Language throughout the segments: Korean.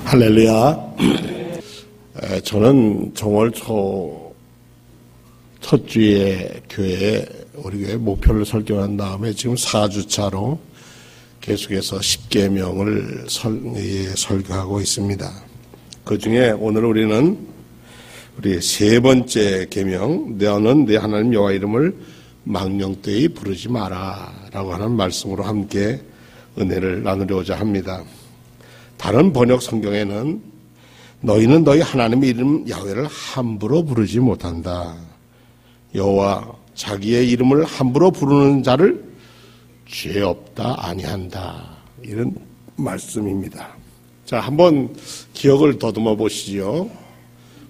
할렐루야. 저는 정월 첫 주에 우리 교회 목표를 설정한 다음에 지금 4주차로 계속해서 10계명을 설교하고 있습니다. 그 중에 오늘 우리는 우리 세 번째 계명, 너는 네 하나님 여호와 이름을 망령되이 부르지 마라 라고 하는 말씀으로 함께 은혜를 나누려고자 합니다. 다른 번역 성경에는 너희는 너희 하나님의 이름 야훼를 함부로 부르지 못한다. 여호와 자기의 이름을 함부로 부르는 자를 죄 없다 아니한다. 이런 말씀입니다. 자, 한번 기억을 더듬어 보시죠.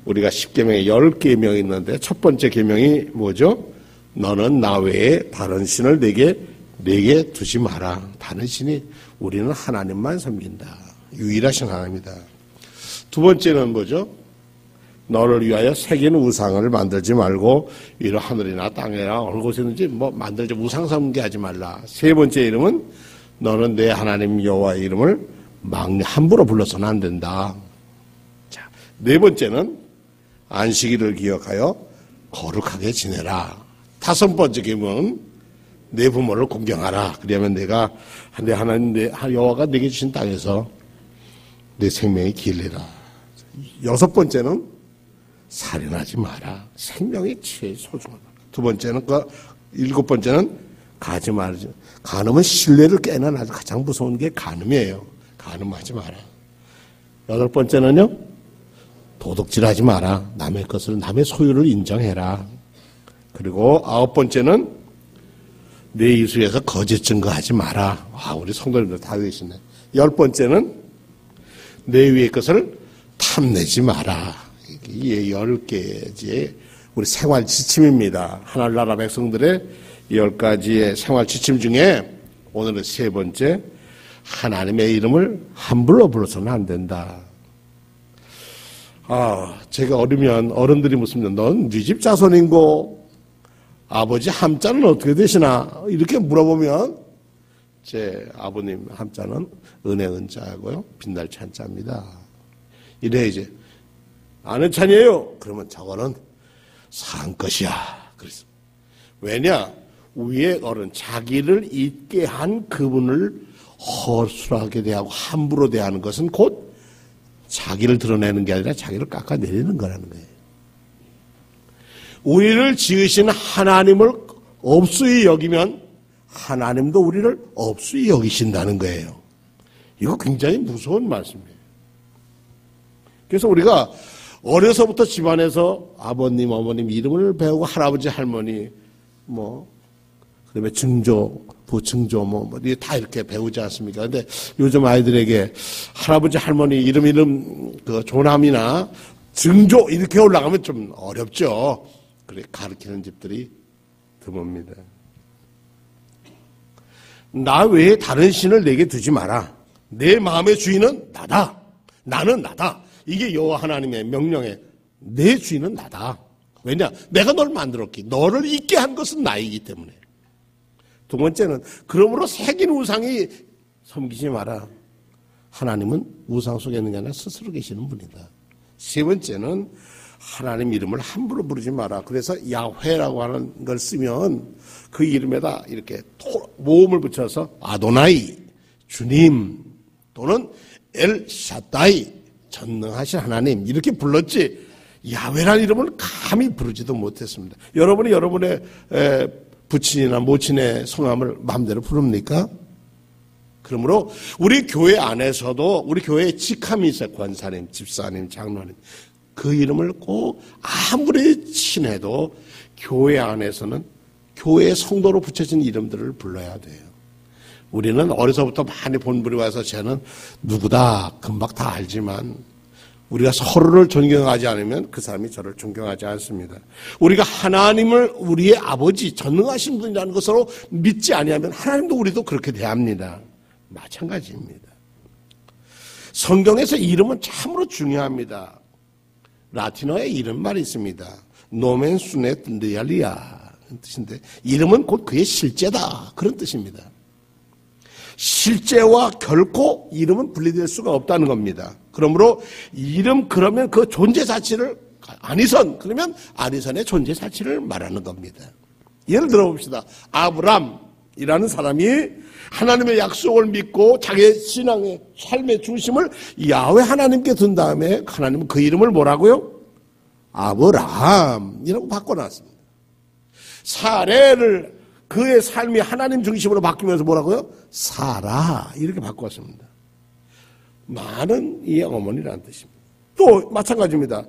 우리가 10계명에 10계명이 있는데 첫 번째 계명이 뭐죠? 너는 나 외에 다른 신을 내게 두지 마라. 다른 신이 우리는 하나님만 섬긴다. 유일하신 하나님이다. 두 번째는 뭐죠? 너를 위하여 새긴 우상을 만들지 말고 위로 하늘이나 땅이나 어느 곳에 있는지 만들지 우상 섬기게 하지 말라. 세 번째 이름은 너는 내 하나님 여호와의 이름을 함부로 불러서는 안 된다. 자, 네 번째는 안식일을 기억하여 거룩하게 지내라. 다섯 번째 계명은 내 부모를 공경하라. 그러면 내가 내 하나님 내 여호와가 내게 주신 땅에서 내 생명이 길리라. 여섯 번째는 살인하지 마라. 생명이 제일 소중하다. 두 번째는 일곱 번째는 가지 말지. 간음은 신뢰를 깨는 아주 가장 무서운 게 간음이에요. 간음하지 마라. 여덟 번째는요, 도둑질하지 마라. 남의 것을 남의 소유를 인정해라. 그리고 아홉 번째는 내 이수에서 거짓 증거하지 마라. 우리 성도님들 다 계시네. 열 번째는 내 위의 것을 탐내지 마라. 이게 10개의 우리 생활 지침입니다. 하늘나라 백성들의 10가지의 생활 지침 중에 오늘은 세 번째, 하나님의 이름을 함부로 불러서는 안 된다. 제가 어리면 어른들이 묻습니다. 넌 네 집 자손인고 아버지 함자는 어떻게 되시나? 이렇게 물어보면 제 아버님 함자는 은혜 은자고요. 빛날치 한자입니다. 이래 이제 아는 찬이에요. 그러면 저거는 산 것이야. 그래서 왜냐? 위에 어른 자기를 잊게 한 그분을 허술하게 대하고 함부로 대하는 것은 곧 자기를 드러내는 게 아니라 자기를 깎아내리는 거라는 거예요. 우리를 지으신 하나님을 없수히 여기면 하나님도 우리를 없수히 여기신다는 거예요. 이거 굉장히 무서운 말씀이에요. 그래서 우리가 어려서부터 집안에서 아버님, 어머님 이름을 배우고 할아버지, 할머니, 그다음에 증조, 부증조, 다 이렇게 배우지 않습니까? 근데 요즘 아이들에게 할아버지, 할머니 이름, 조남이나 증조 이렇게 올라가면 좀 어렵죠. 그래, 가르치는 집들이 드뭅니다. 나 외에 다른 신을 내게 두지 마라. 내 마음의 주인은 나다. 나는 나다. 이게 여호와 하나님의 명령에 내 주인은 나다. 왜냐? 내가 널 만들었기. 너를 있게 한 것은 나이기 때문에. 두 번째는 그러므로 새긴 우상이 섬기지 마라. 하나님은 우상 속에 있는 게 아니라 스스로 계시는 분이다. 세 번째는 하나님 이름을 함부로 부르지 마라. 그래서 야훼라고 하는 걸 쓰면 그 이름에다 이렇게 모음을 붙여서 아도나이, 주님 또는 엘샤다이, 전능하신 하나님 이렇게 불렀지 야훼라는 이름을 감히 부르지도 못했습니다. 여러분이 여러분의 부친이나 모친의 성함을 마음대로 부릅니까? 그러므로 우리 교회 안에서도 우리 교회에 직함이 있어요. 권사님, 집사님, 장로님. 그 이름을 꼭 아무리 친해도 교회 안에서는 교회의 성도로 붙여진 이름들을 불러야 돼요. 우리는 어려서부터 많이 본부리 와서 쟤는 누구다 금방 다 알지만 우리가 서로를 존경하지 않으면 그 사람이 저를 존경하지 않습니다. 우리가 하나님을 우리의 아버지 전능하신 분이라는 것으로 믿지 아니하면 하나님도 우리도 그렇게 대합니다. 마찬가지입니다. 성경에서 이름은 참으로 중요합니다. 라틴어에 이런 말이 있습니다. 노멘 수넷 리알리아 뜻인데 이름은 곧 그의 실제다 그런 뜻입니다. 실제와 결코 이름은 분리될 수가 없다는 겁니다. 그러므로 이름 그러면 그 존재 자체를 아니선 그러면 아니선의 존재 자체를 말하는 겁니다. 예를 들어 봅시다. 아브람이라는 사람이 하나님의 약속을 믿고 자기의 신앙의 삶의 중심을 야훼 하나님께 둔 다음에 하나님은 그 이름을 뭐라고요? 아브라함이라고 바꿔놨습니다. 사레를 그의 삶이 하나님 중심으로 바뀌면서 뭐라고요? 사라 이렇게 바꿨습니다. 많은 이의 어머니라는 뜻입니다. 또 마찬가지입니다.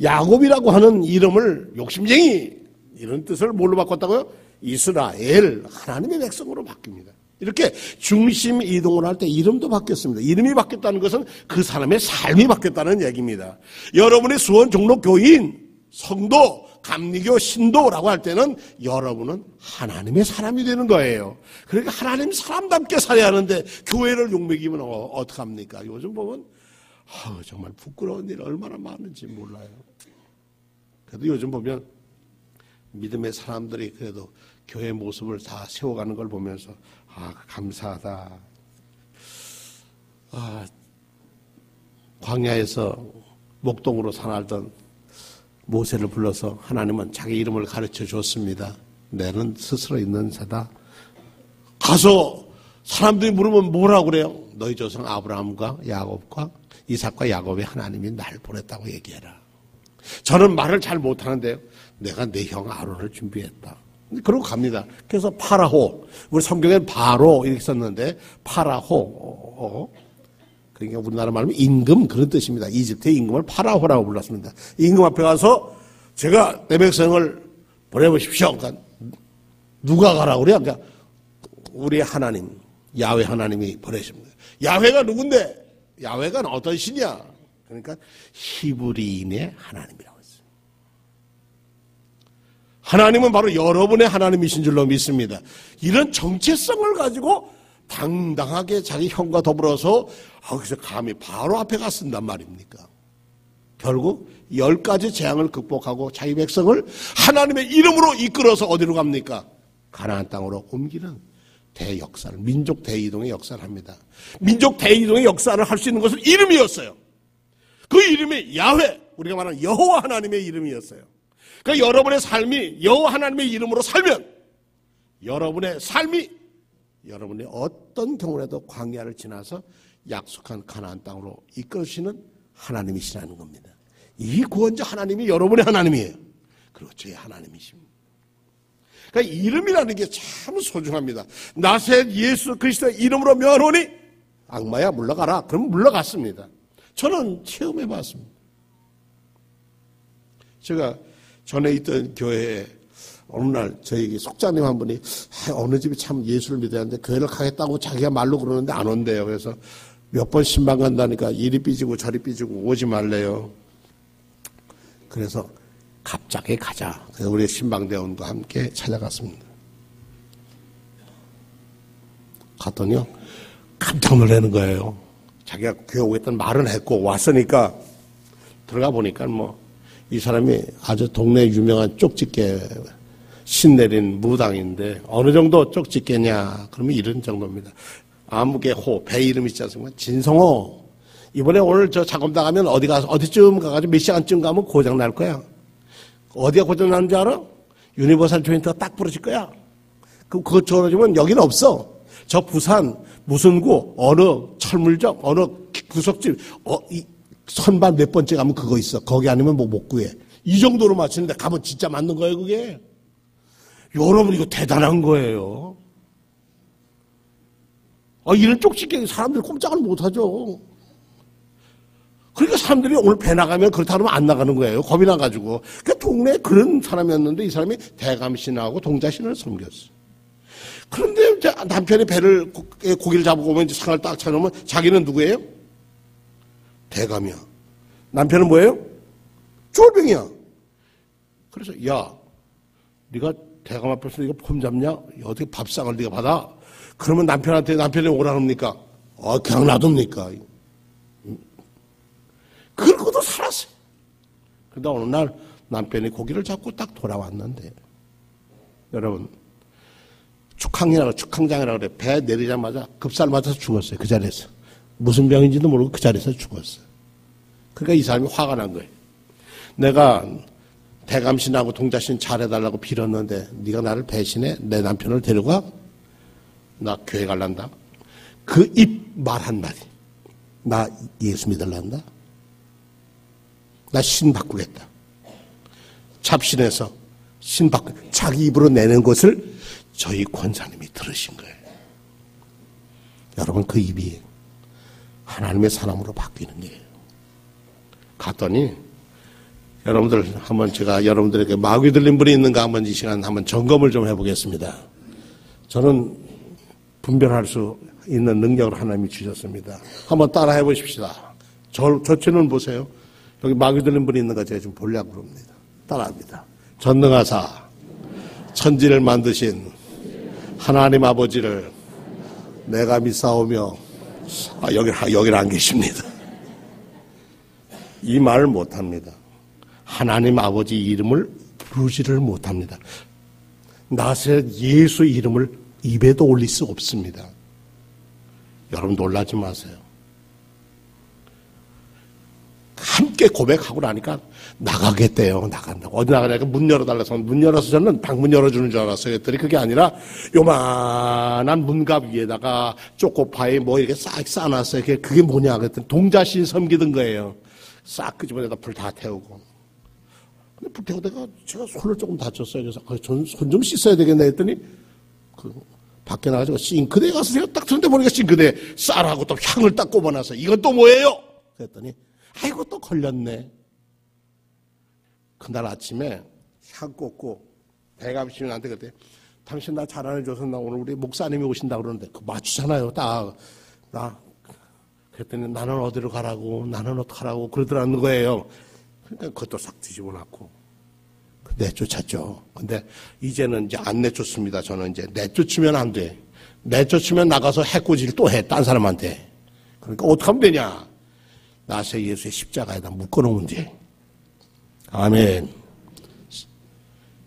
야곱이라고 하는 이름을 욕심쟁이 이런 뜻을 뭘로 바꿨다고요? 이스라엘 하나님의 백성으로 바뀝니다. 이렇게 중심 이동을 할 때 이름도 바뀌었습니다. 이름이 바뀌었다는 것은 그 사람의 삶이 바뀌었다는 얘기입니다. 여러분의 수원 종로 교인, 성도, 감리교, 신도라고 할 때는 여러분은 하나님의 사람이 되는 거예요. 그러니까 하나님 사람답게 살아야 하는데 교회를 욕먹이면 어떡합니까? 요즘 보면 정말 부끄러운 일 얼마나 많은지 몰라요. 그래도 요즘 보면 믿음의 사람들이 그래도 교회 모습을 다 세워가는 걸 보면서 감사하다. 광야에서 목동으로 살았던 모세를 불러서 하나님은 자기 이름을 가르쳐 줬습니다. 내는 스스로 있는 자다. 가서 사람들이 물으면 뭐라고 그래요? 너희 조상 아브라함과 야곱과 이삭과 야곱의 하나님이 날 보냈다고 얘기해라. 저는 말을 잘 못하는데요. 내가 내 형 아론을 준비했다. 그러고 갑니다. 그래서 파라호, 우리 성경에는 바로 이렇게 썼는데 파라호, 그러니까 우리나라 말하면 임금 그런 뜻입니다. 이집트의 임금을 파라호라고 불렀습니다. 임금 앞에 가서 제가 내 백성을 보내보십시오. 그러니까 누가 가라고 그래요? 그러니까 우리 하나님, 야훼 하나님이 보내십니다. 야훼가 누군데? 야훼가 어떤 신이야? 그러니까 히브리인의 하나님이라고 했어요. 하나님은 바로 여러분의 하나님이신 줄로 믿습니다. 이런 정체성을 가지고 당당하게 자기 형과 더불어서 그래서 감히 바로 앞에 갔쓴단 말입니까? 결국 10가지 재앙을 극복하고 자기 백성을 하나님의 이름으로 이끌어서 어디로 갑니까? 가나안 땅으로 옮기는 대역사를, 민족 대이동의 역사를 합니다. 민족 대이동의 역사를 할 수 있는 것은 이름이었어요. 그 이름이 야훼, 우리가 말하는 여호와 하나님의 이름이었어요. 그러니까 여러분의 삶이 여호와 하나님의 이름으로 살면 여러분의 삶이 여러분의 어떤 경우라도 광야를 지나서 약속한 가나안 땅으로 이끌으시는 하나님이시라는 겁니다. 이 구원자 하나님이 여러분의 하나님이에요. 그리고 저의 하나님이십니다. 그러니까 이름이라는 게 참 소중합니다. 나셋 예수 그리스도의 이름으로 명하노니 악마야 물러가라. 그럼 물러갔습니다. 저는 체험해봤습니다. 제가 전에 있던 교회에 어느 날 저희 속자님 한 분이 어느 집이 참 예수를 믿어야 하는데 교회를 가겠다고 자기가 말로 그러는데 안 온대요. 그래서 몇 번 신방 간다니까 이리 삐지고 저리 삐지고 오지 말래요. 그래서 갑자기 가자. 그래서 우리 신방대원과 함께 찾아갔습니다. 갔더니요 깜짝 놀라는 거예요. 자기가 교회 오겠다는 말은 했고 왔으니까 들어가 보니까 이 사람이 아주 동네 유명한 쪽집게 신내린 무당인데 어느 정도 쪽집게냐 그러면 이런 정도입니다. 아무개호 배 이름 있지 않습니까? 진성호 이번에 오늘 저 작업당하면 어디쯤 가가지고 몇 시간쯤 가면 고장 날 거야. 어디가 고장 나는 줄 알아? 유니버설 조인트가 딱 부러질 거야. 그럼 그거 떨어지면 여기는 없어. 저 부산 무슨 구 어느 철물점 어느 구석집 이 선반 몇 번째 가면 그거 있어. 거기 아니면 못 구해. 이 정도로 맞추는데 가면 진짜 맞는 거예요 그게. 여러분 이거 대단한 거예요. 이런 쪽집게 사람들이 꼼짝을 못하죠. 그러니까 사람들이 오늘 배 나가면 그렇다 하면 안 나가는 거예요. 겁이 나가지고. 그러니까 동네에 그런 사람이었는데 이 사람이 대감신하고 동자신을 섬겼어. 그런데 이제 남편이 배를 고기를 잡고 오면 이제 상을 딱 차려놓으면 자기는 누구예요? 대감이야. 남편은 뭐예요? 쫄병이야. 그래서 야 네가 대감 앞에서 네가 폼 잡냐? 어떻게 밥상을 네가 받아? 그러면 남편이 오라 합니까? 그냥 놔둡니까? 그러고도 살았어요. 그러다 어느 날 남편이 고기를 잡고 딱 돌아왔는데 여러분 축항장이라고 그래. 배 내리자마자 급살 맞아서 죽었어요. 그 자리에서. 무슨 병인지도 모르고 그 자리에서 죽었어요. 그러니까 이 사람이 화가 난 거예요. 내가 대감신하고 동자신 잘해달라고 빌었는데 네가 나를 배신해? 내 남편을 데려가? 나 교회 갈란다. 그 입 말 한마디. 나 예수 믿을란다. 나 신 바꾸겠다. 잡신해서 신 바꾸 자기 입으로 내는 것을 저희 권사님이 들으신 거예요. 여러분 그 입이 하나님의 사람으로 바뀌는 거예요. 갔더니 여러분들 한번 제가 여러분들에게 마귀 들린 분이 있는가 한번 이 시간 한번 점검을 좀 해보겠습니다. 저는 분별할 수 있는 능력을 하나님이 주셨습니다. 한번 따라 해보십시다. 저 친구는 보세요. 여기 마귀 들린 분이 있는가 제가 좀 보려고 그럽니다. 따라합니다. 전능하사 천지를 만드신 하나님 아버지를 내가 믿사오며 여기 안 계십니다. 이 말을 못합니다. 하나님 아버지 이름을 부르지를 못합니다. 나사렛 예수 이름을 입에도 올릴 수 없습니다. 여러분 놀라지 마세요. 함께 고백하고 나니까 나가겠대요. 나간다고. 어디 나가냐니까 문 열어달라서 문 열어서 저는 방문 열어주는 줄 알았어요. 그랬더니 그게 아니라 요만한 문갑 위에다가 초코파이 뭐 이렇게 싹 쌓아놨어요. 그게 뭐냐 그랬더니 동자신 섬기던 거예요. 싹 끄집어내다 불 다 태우고. 근데 불 태우다가 제가 손을 조금 다쳤어요. 그래서 손 좀 씻어야 되겠네 했더니 밖에 나가지고 싱크대에 가서 제가 딱 쳤는데 보니까 싱크대에 쌀하고 또 향을 딱 꼽아놔서 이건 또 뭐예요? 그랬더니 아이고 또 걸렸네. 그날 아침에 향 꽂고 대감시민한테 그때 당신 나 잘 안 해줘서 나 오늘 우리 목사님이 오신다고 그러는데 그 맞추잖아요. 나 그랬더니 나는 어디로 가라고 나는 어떡하라고 그러더라는 거예요. 그러니까 그것도 싹 뒤집어 놨고 내쫓았죠. 근데 이제는 이제 안 내쫓습니다. 저는 이제 내쫓으면 안 돼. 내쫓으면 나가서 해코지를 또 해. 딴 사람한테. 그러니까 어떻게 하면 되냐. 나세 예수의 십자가에다 묶어놓으면 돼. 아멘.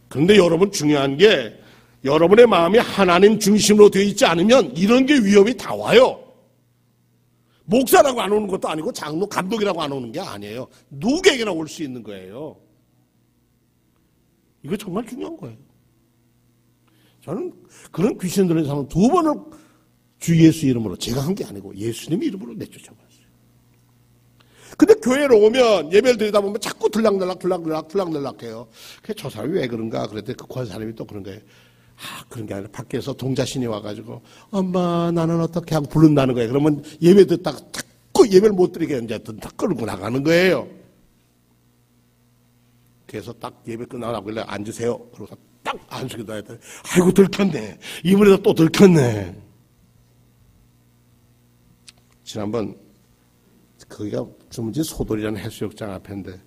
그런데 여러분 중요한 게 여러분의 마음이 하나님 중심으로 되어 있지 않으면 이런 게 위험이 다 와요. 목사라고 안 오는 것도 아니고 장로 감독이라고 안 오는 게 아니에요. 누구에게나 올 수 있는 거예요. 이거 정말 중요한 거예요. 저는 그런 귀신 들린 사람은 2번을 주 예수 이름으로 제가 한 게 아니고 예수님 이름으로 내쫓아버렸어요. 근데 교회로 오면 예배를 드리다 보면 자꾸 들락들락해요. 그래서 저 사람이 왜 그런가 그랬더니 그 권사님이 또 그런 거예요. 그런 게 아니라 밖에서 동자신이 와가지고 엄마 나는 어떻게 하고 부른다는 거예요. 그러면 예배 듣다가 자꾸 예배를 못 드리게 이제 다 끌고 나가는 거예요. 그래서 딱 예배 끝나고 그래 앉으세요. 그러고서 딱 안수기도 했더니 아이고 들켰네. 이번에도 또 들켰네. 지난번 거기가 주문진 소돌이라는 해수욕장 앞인데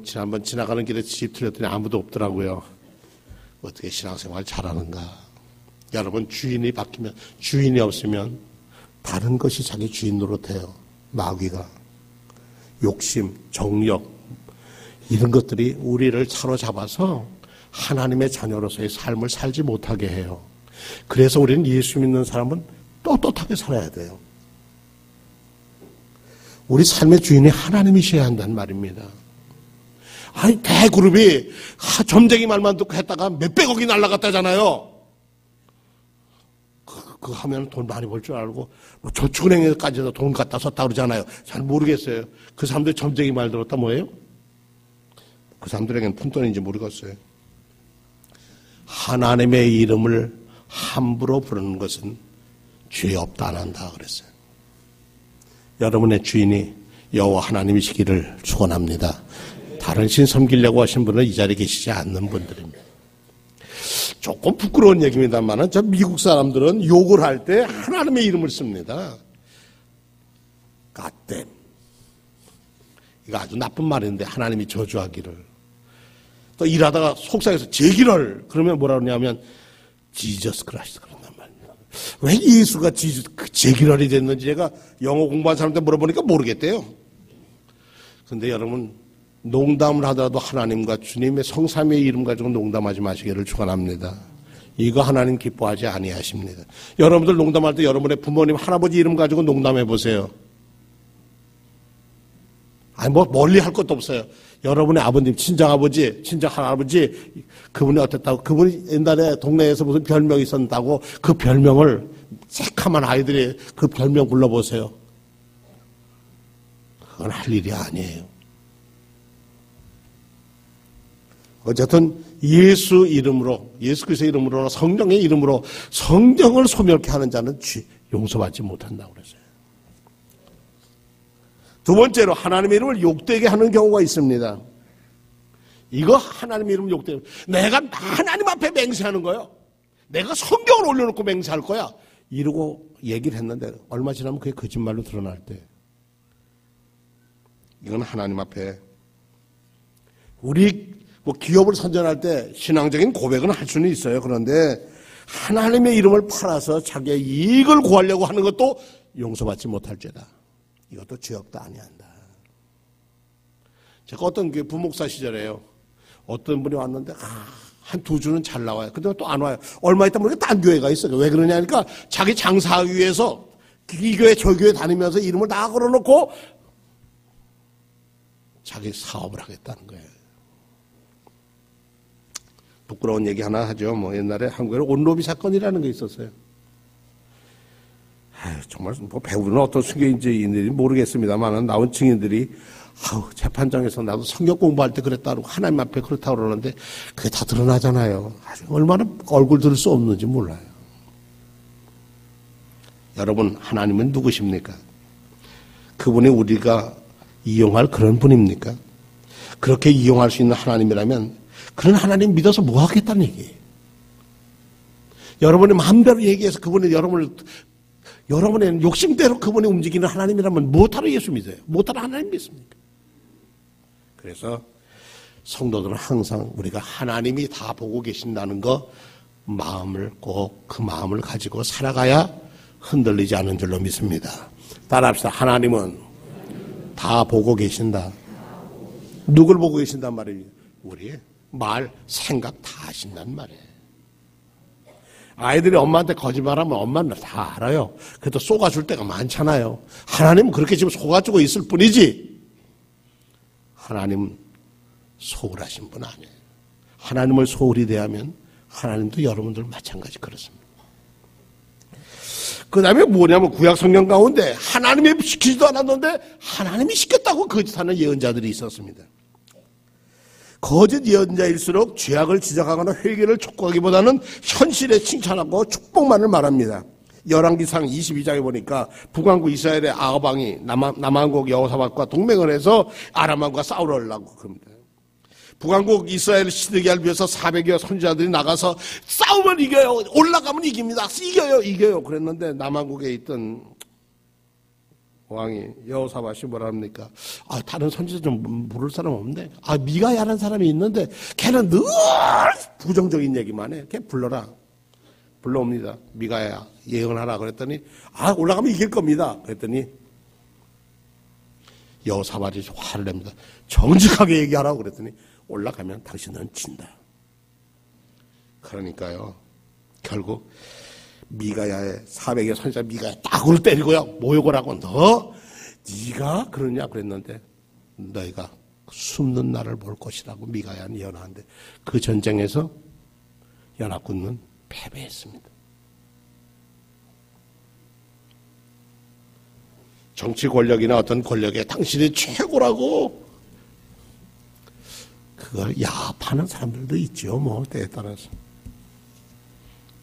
지난번 지나가는 길에 집 들렸더니 아무도 없더라고요. 어떻게 신앙생활 잘하는가. 여러분 주인이 바뀌면 주인이 없으면 다른 것이 자기 주인 노릇해요. 마귀가 욕심, 정력 이런 것들이 우리를 사로잡아서 하나님의 자녀로서의 삶을 살지 못하게 해요. 그래서 우리는 예수 믿는 사람은 떳떳하게 살아야 돼요. 우리 삶의 주인이 하나님이셔야 한다는 말입니다. 아니 대그룹이 점쟁이 말만 듣고 했다가 몇백억이 날아갔다잖아요. 그거 하면 돈 많이 벌 줄 알고 뭐 저축은행에까지도 돈 갖다 썼다 그러잖아요. 잘 모르겠어요. 그 사람들 점쟁이 말 들었다 뭐예요? 그 사람들에게는 푼돈인지 모르겠어요. 하나님의 이름을 함부로 부르는 것은 죄 없다 안 한다 그랬어요. 여러분의 주인이 여호와 하나님이시기를 축원합니다. 다른 신 섬기려고 하신 분은 이 자리에 계시지 않는 분들입니다. 조금 부끄러운 얘기입니다만 저 미국 사람들은 욕을 할 때 하나님의 이름을 씁니다. God 이거 아주 나쁜 말인데 하나님이 저주하기를. 또 일하다가 속상해서 제기를 그러면 뭐라 그러냐면 지저스 크라이스트 그런단 말입니다. 왜 예수가 제기럴이 됐는지 제가 영어 공부한 사람한테 물어보니까 모르겠대요. 그런데 여러분 농담을 하더라도 하나님과 주님의 성삼위의 이름 가지고 농담하지 마시기를 축원합니다. 이거 하나님 기뻐하지 아니하십니다. 여러분들 농담할 때 여러분의 부모님, 할아버지 이름 가지고 농담해 보세요. 아니 뭐 멀리 할 것도 없어요. 여러분의 아버님, 친정아버지, 친정할아버지 그분이 어땠다고, 그분이 옛날에 동네에서 무슨 별명이 있었다고 그 별명을 새카만 아이들이 그 별명 불러보세요. 그건 할 일이 아니에요. 어쨌든 예수 이름으로, 예수 그리스도의 이름으로, 성령의 이름으로 성경을 소멸케 하는 자는 용서받지 못한다고 그랬어요. 두 번째로 하나님의 이름을 욕되게 하는 경우가 있습니다. 이거 하나님의 이름을 욕되게, 내가 하나님 앞에 맹세하는 거예요. 내가 성경을 올려놓고 맹세할 거야. 이러고 얘기를 했는데 얼마 지나면 그게 거짓말로 드러날 때, 이건 하나님 앞에, 우리 뭐 기업을 선전할 때 신앙적인 고백은 할 수는 있어요. 그런데 하나님의 이름을 팔아서 자기의 이익을 구하려고 하는 것도 용서받지 못할 죄다. 이것도 죄업도 아니한다. 제가 어떤 게 부목사 시절에요. 어떤 분이 왔는데 한 두 주는 잘 나와요. 근데 또 안 와요. 얼마 있다 보니까 딴 교회가 있어요. 왜 그러냐니까 자기 장사하기 위해서 이 교회 저 교회 다니면서 이름을 다 걸어놓고 자기 사업을 하겠다는 거예요. 부끄러운 얘기 하나 하죠. 뭐 옛날에 한국에 온로비 사건이라는 게 있었어요. 정말 뭐 배우는 어떤 순교인지인들이 모르겠습니다만 나온 증인들이 재판장에서 나도 성경 공부할 때 그랬다고 하나님 앞에 그렇다고 그러는데 그게 다 드러나잖아요. 아주 얼마나 얼굴 들을 수 없는지 몰라요. 여러분, 하나님은 누구십니까? 그분이 우리가 이용할 그런 분입니까? 그렇게 이용할 수 있는 하나님이라면 그런 하나님 믿어서 뭐 하겠다는 얘기예요. 여러분이 마음대로 얘기해서 그분이 여러분의 욕심대로 그분이 움직이는 하나님이라면 무엇하러 예수 믿어요? 무엇하러 하나님 믿습니까? 그래서 성도들은 항상 우리가 하나님이 다 보고 계신다는 거 꼭 그 마음을 가지고 살아가야 흔들리지 않은 줄로 믿습니다. 따라합시다. 하나님은 다 보고 계신다. 누굴 보고 계신단 말이에요? 우리의 말, 생각 다 하신단 말이에요. 아이들이 엄마한테 거짓말하면 엄마는 다 알아요. 그래도 속아줄 때가 많잖아요. 하나님은 그렇게 지금 속아주고 있을 뿐이지 하나님은 소홀하신 분 아니에요. 하나님을 소홀히 대하면 하나님도 여러분들 마찬가지 그렇습니다. 그 다음에 뭐냐면 구약 성경 가운데 하나님이 시키지도 않았는데 하나님이 시켰다고 거짓하는 예언자들이 있었습니다. 거짓 예언자일수록 죄악을 지적하거나 회개를 촉구하기보다는 현실에 칭찬하고 축복만을 말합니다. 열왕기상 22장에 보니까 북왕국 이스라엘의 아합 왕이 남왕국 여호사밧과 동맹을 해서 아람 왕과 싸우려고 그럽니다. 북왕국 이스라엘을 시드기를 위해서 400여 선지자들이 나가서 싸우면 이겨요. 올라가면 이깁니다. 이겨요. 그랬는데 남왕국에 있던 왕이 여호사밧이 뭐라 합니까? 다른 선지자 좀 부를 사람 없는데, 미가야라는 사람이 있는데 걔는 늘 부정적인 얘기만 해. 걔 불러옵니다. 미가야 예언하라 그랬더니 올라가면 이길 겁니다. 그랬더니 여호사밧이 화를 냅니다. 정직하게 얘기하라고 그랬더니 올라가면 당신은 진다. 그러니까요, 결국 미가야의 400여 선지자 미가야 딱으로 때리고요. 모욕을 하고 네가 그러냐 그랬는데 너희가 숨는 날을 볼 것이라고 미가야는 예언하는데 그 전쟁에서 연합군은 패배했습니다. 정치 권력이나 어떤 권력에 당신이 최고라고 그걸 야합하는 사람들도 있죠. 뭐 때에 따라서.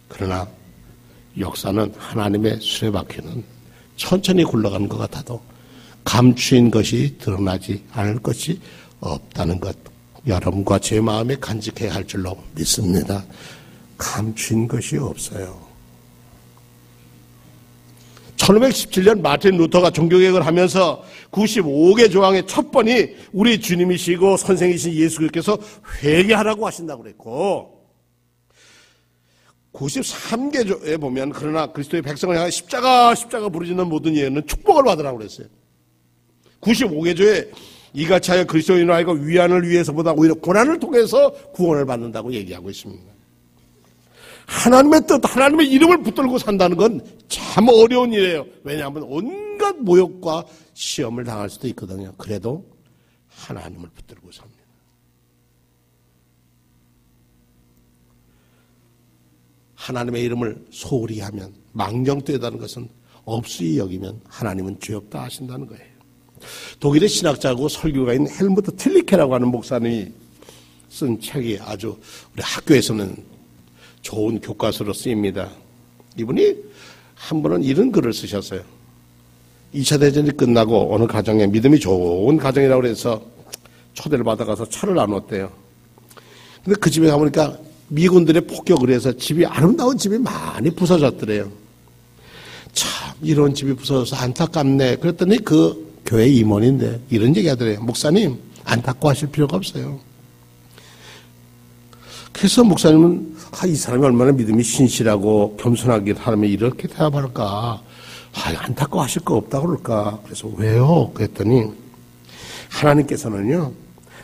그러나 역사는 하나님의 수레바퀴는 천천히 굴러가는 것 같아도 감추인 것이 드러나지 않을 것이 없다는 것, 여러분과 제 마음에 간직해야 할 줄로 믿습니다. 감추인 것이 없어요. 1517년 마틴 루터가 종교개혁을 하면서 95개 조항의 첫 번이 우리 주님이시고 선생이신 예수 그리스도께서 회개하라고 하신다고 그랬고, 93개조에 보면 그러나 그리스도의 백성을 향해 십자가 부르짖는 모든 예언은 축복을 받으라고 그랬어요. 95개조에 이같이 하여 그리스도인으로 하여금 위안을 위해서보다 오히려 고난을 통해서 구원을 받는다고 얘기하고 있습니다. 하나님의 뜻, 하나님의 이름을 붙들고 산다는 건 참 어려운 일이에요. 왜냐하면 온갖 모욕과 시험을 당할 수도 있거든요. 그래도 하나님을 붙들고 삽니다. 하나님의 이름을 소홀히 하면, 망령되다는 것은 없이 여기면 하나님은 죄 없다 하신다는 거예요. 독일의 신학자고 설교가인 헬무트 틸리케라고 하는 목사님이 쓴 책이 아주 우리 학교에서는 좋은 교과서로 쓰입니다. 이분이 한 번은 이런 글을 쓰셨어요. 2차 대전이 끝나고 어느 가정에 믿음이 좋은 가정이라고 해서 초대를 받아가서 차를 나눴대요. 근데 그 집에 가보니까 미군들의 폭격을 해서 집이, 아름다운 집이 많이 부서졌더래요. 참 이런 집이 부서져서 안타깝네. 그랬더니 그 교회 임원인데 이런 얘기 하더래요. 목사님, 안타까워하실 필요가 없어요. 그래서 목사님은 이 사람이 얼마나 믿음이 신실하고 겸손하게 하면 이렇게 대답할까? 안타까워하실 거 없다고 그럴까? 그래서 왜요? 그랬더니 하나님께서는요,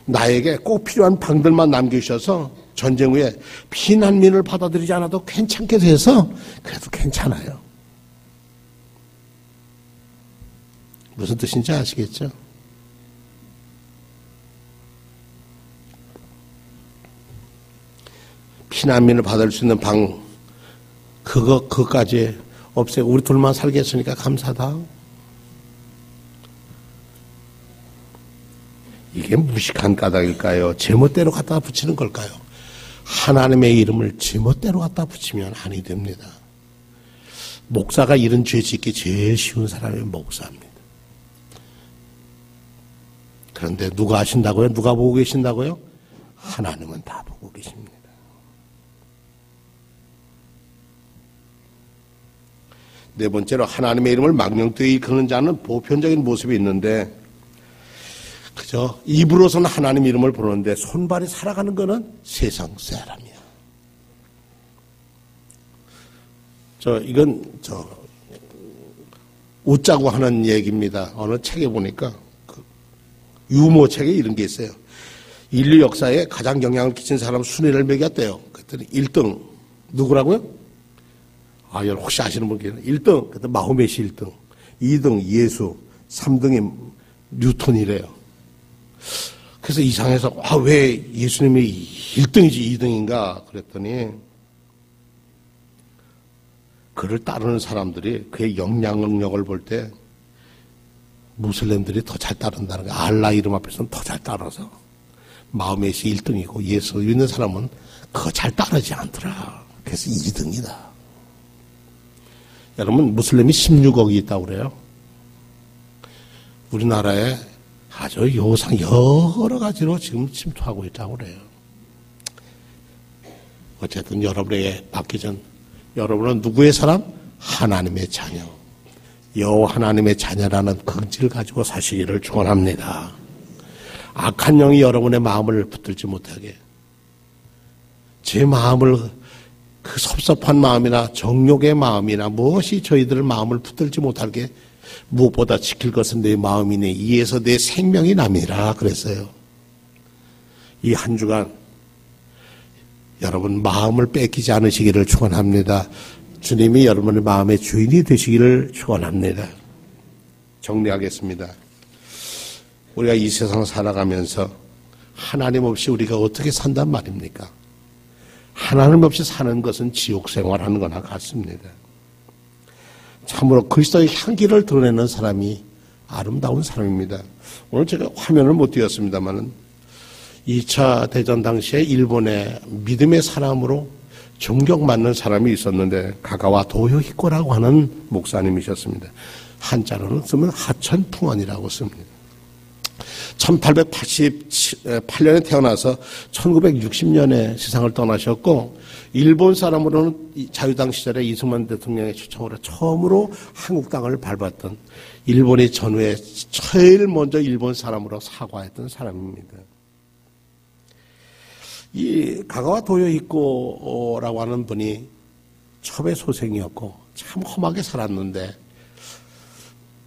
나에게 꼭 필요한 방들만 남겨주셔서 전쟁 후에 피난민을 받아들이지 않아도 괜찮게 돼서 그래도 괜찮아요. 무슨 뜻인지 아시겠죠? 피난민을 받을 수 있는 방, 그거까지 없애고 우리 둘만 살게 했으니까 감사다. 이게 무식한 까닭일까요? 제멋대로 갖다 붙이는 걸까요? 하나님의 이름을 제멋대로 갖다 붙이면 아니 됩니다. 목사가 이런 죄 짓기 제일 쉬운 사람이 목사입니다. 그런데 누가 아신다고요? 누가 보고 계신다고요? 하나님은 다 보고 계십니다. 네 번째로 하나님의 이름을 망령되이 일컫는 자는 보편적인 모습이 있는데 그저 입으로서는 하나님 이름을 부르는데 손발이 살아가는 것은 세상 사람이야. 이건 웃자고 하는 얘기입니다. 어느 책에 보니까 유머 책에 이런 게 있어요. 인류 역사에 가장 영향을 끼친 사람 순위를 매겼대요. 그랬더니 1등 누구라고요? 여러분 혹시 아시는 분 계세요? 1등 그때 마호메시 1등, 2등 예수, 3등이 뉴턴이래요. 그래서 이상해서 왜 예수님이 1등이지 2등인가 그랬더니 그를 따르는 사람들이 그의 영향력을 볼 때 무슬림들이 더 잘 따른다는 거예요. 알라 이름 앞에서는 더 잘 따라서 마호메시 1등이고 예수 믿는 사람은 그거 잘 따르지 않더라. 그래서 2등이다. 여러분 무슬림이 16억이 있다고 그래요. 우리나라에 아주 여러 가지로 지금 침투하고 있다고 그래요. 어쨌든 여러분에게 받기 전 여러분은 누구의 사람? 하나님의 자녀. 여호와 하나님의 자녀라는 긍지를 가지고 사시기를 축원합니다. 악한 영이 여러분의 마음을 붙들지 못하게, 제 마음을 그 섭섭한 마음이나 정욕의 마음이나 무엇이 저희들의 마음을 붙들지 못하게 무엇보다 지킬 것은 내 마음이니 이에서 내 생명이 남이라 그랬어요. 이 한 주간 여러분 마음을 뺏기지 않으시기를 축원합니다. 주님이 여러분의 마음의 주인이 되시기를 축원합니다. 정리하겠습니다. 우리가 이 세상 살아가면서 하나님 없이 우리가 어떻게 산단 말입니까? 하나님 없이 사는 것은 지옥 생활하는 거나 같습니다. 참으로 그리스도의 향기를 드러내는 사람이 아름다운 사람입니다. 오늘 제가 화면을 못 띄웠습니다만은 2차 대전 당시에 일본의 믿음의 사람으로 존경받는 사람이 있었는데 가가와 도요히코라고 하는 목사님이셨습니다. 한자로는 쓰면 하천풍원이라고 씁니다. 1888년에 태어나서 1960년에 세상을 떠나셨고 일본 사람으로는 자유당 시절에 이승만 대통령의 초청으로 처음으로 한국 땅을 밟았던 일본의 전후에 제일 먼저 일본 사람으로 사과했던 사람입니다. 이 가가와 도요히코라고 하는 분이 첩의 소생이었고 참 험하게 살았는데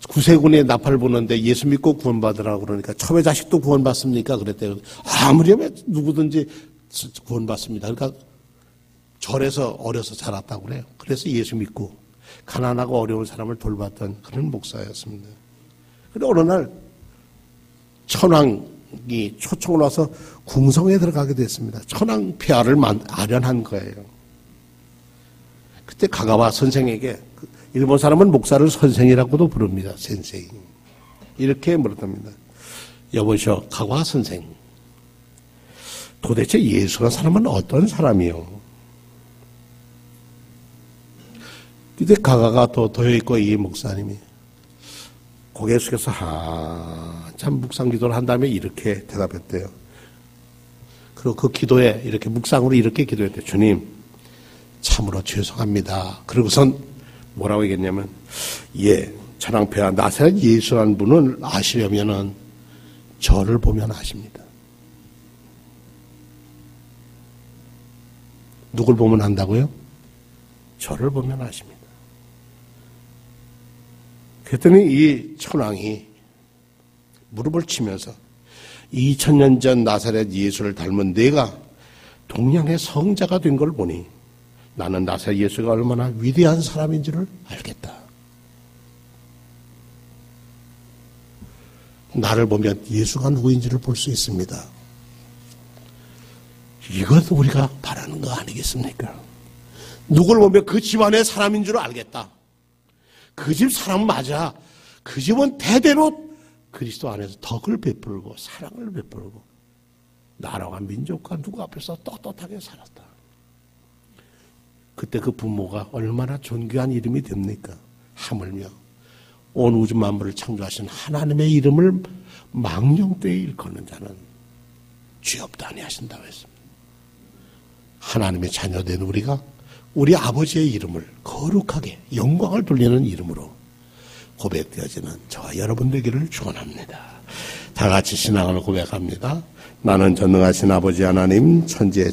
구세군에 나팔 부는데 예수 믿고 구원받으라고 그러니까 첩의 자식도 구원받습니까? 그랬대요. 아무리 하면 누구든지 구원받습니다. 그러니까 절에서 어려서 자랐다고 그래요. 그래서 예수 믿고 가난하고 어려운 사람을 돌봤던 그런 목사였습니다. 그런데 어느 날 천황이 초청을 와서 궁성에 들어가게 됐습니다. 천황 폐하를 아련한 거예요. 그때 가가와 선생에게, 일본 사람은 목사를 선생이라고도 부릅니다. 센세이. 이렇게 물었답니다. 여보시오, 가가 선생. 도대체 예수가 사람은 어떤 사람이요? 그때 가가가 또 도여있고 이 목사님이 고개 숙여서 한참 묵상 기도를 한 다음에 이렇게 대답했대요. 그리고 그 기도에 이렇게 묵상으로 이렇게 기도했대요. 주님, 참으로 죄송합니다. 그러고선 뭐라고 얘기했냐면, 천황폐하 나사렛 예수라는 분을 아시려면은 저를 보면 아십니다. 누굴 보면 안다고요? 저를 보면 아십니다. 그랬더니 이 천황이 무릎을 치면서 2000년 전 나사렛 예수를 닮은 내가 동양의 성자가 된 걸 보니 나는 나사렛 예수가 얼마나 위대한 사람인 줄을 알겠다. 나를 보면 예수가 누구인지를 볼 수 있습니다. 이것도 우리가 바라는 거 아니겠습니까? 누굴 보면 그 집안의 사람인 줄 알겠다. 그 집 사람 맞아. 그 집은 대대로 그리스도 안에서 덕을 베풀고 사랑을 베풀고 나라와 민족과 누구 앞에서 떳떳하게 살았다. 그때 그 부모가 얼마나 존귀한 이름이 됩니까? 하물며 온 우주 만물을 창조하신 하나님의 이름을 망령되이 일컫는 자는 죄 없다 아니하신다고 했습니다. 하나님의 자녀된 우리가 우리 아버지의 이름을 거룩하게 영광을 돌리는 이름으로 고백되어지는 저와 여러분 되기를 축원합니다. 다 같이 신앙을 고백합니다. 나는 전능하신 아버지 하나님, 천지의